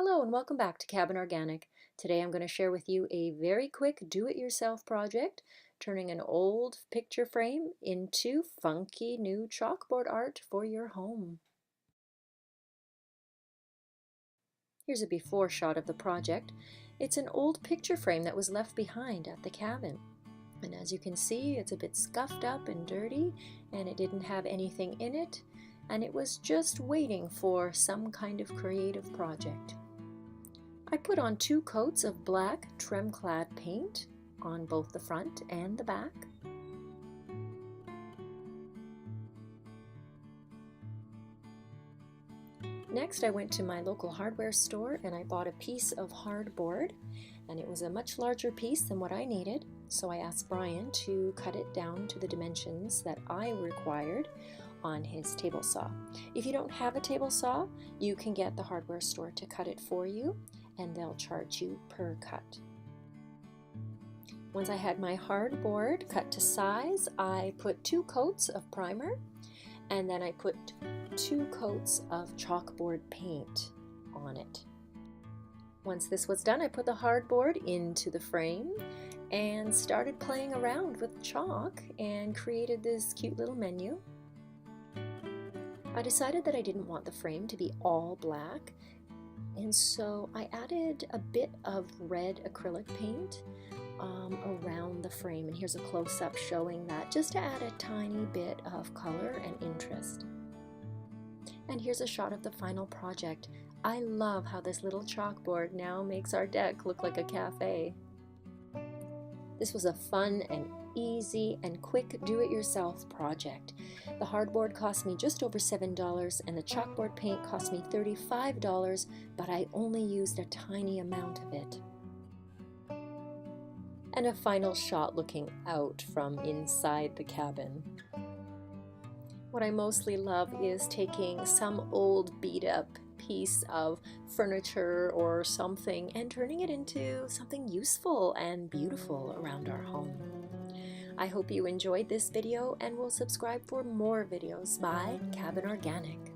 Hello and welcome back to Cabin Organic. Today I'm going to share with you a very quick do-it-yourself project, turning an old picture frame into funky new chalkboard art for your home. Here's a before shot of the project. It's an old picture frame that was left behind at the cabin. And as you can see, it's a bit scuffed up and dirty, and it didn't have anything in it, and it was just waiting for some kind of creative project. I put on 2 coats of black Trembled paint on both the front and the back. Next, I went to my local hardware store and I bought a piece of hardboard, and it was a much larger piece than what I needed, so I asked Brian to cut it down to the dimensions that I required on his table saw. If you don't have a table saw, you can get the hardware store to cut it for you, and they'll charge you per cut. Once I had my hardboard cut to size, I put 2 coats of primer, and then I put 2 coats of chalkboard paint on it. Once this was done, I put the hardboard into the frame and started playing around with chalk and created this cute little menu. I decided that I didn't want the frame to be all black, and so I added a bit of red acrylic paint around the frame, and here's a close-up showing that, just to add a tiny bit of color and interest. And here's a shot of the final project. I love how this little chalkboard now makes our deck look like a cafe. This was a fun and easy and quick do-it-yourself project. The hardboard cost me just over $7 and the chalkboard paint cost me $35, but I only used a tiny amount of it. And a final shot looking out from inside the cabin. What I mostly love is taking some old beat-up piece of furniture or something and turning it into something useful and beautiful around our home. I hope you enjoyed this video and will subscribe for more videos by Cabin Organic.